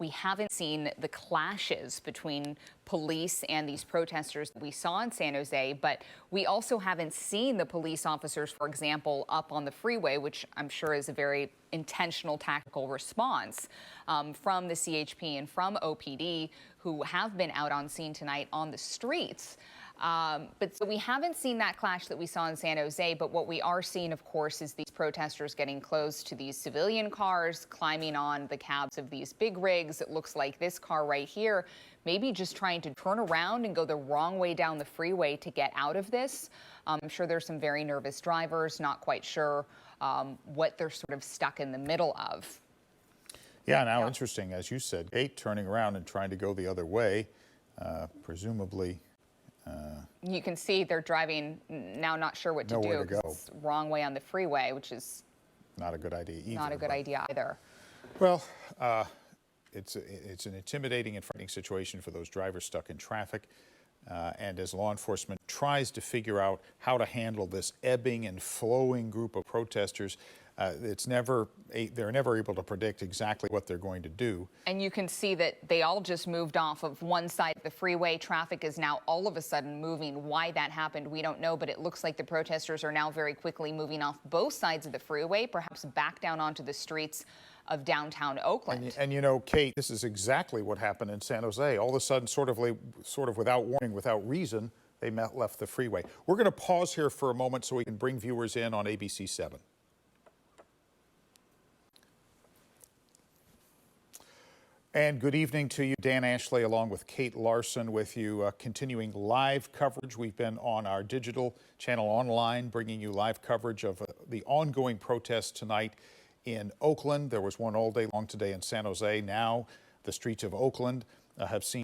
we haven't seen the clashes between police and these protesters that we saw in San Jose, but we also haven't seen the police officers, for example, up on the freeway, which I'm sure is a very intentional tactical response from the CHP and from OPD, who have been out on scene tonight on the streets. But so we haven't seen that clash that we saw in San Jose, but what we are seeing, of course, is these protesters getting close to these civilian cars, climbing on the cabs of these big rigs. It looks like this car right here, maybe just trying to turn around and go the wrong way down the freeway to get out of this. I'm sure there's some very nervous drivers, not quite sure what they're sort of stuck in the middle of. Yeah, now interesting, as you said, Kate, turning around and trying to go the other way, presumably. You can see they're driving now, not sure what to do. Nowhere to go. It's wrong way on the freeway, which is not a good idea either. Not a good idea either. Well, it's an intimidating and frightening situation for those drivers stuck in traffic. And as law enforcement tries to figure out how to handle this ebbing and flowing group of protesters, they're never able to predict exactly what they're going to do. And you can see that they all just moved off of one side of the freeway. Traffic is now all of a sudden moving. Why that happened, we don't know, but it looks like the protesters are now very quickly moving off both sides of the freeway, perhaps back down onto the streets of downtown Oakland. And you know, Kate, this is exactly what happened in San Jose. All of a sudden, sort of without warning, without reason, they left the freeway. We're going to pause here for a moment so we can bring viewers in on ABC 7. And good evening to you. Dan Ashley along with Kate Larson with you, continuing live coverage. We've been on our digital channel online, bringing you live coverage of the ongoing protests tonight in Oakland. There was one all day long today in San Jose. Now the streets of Oakland have seen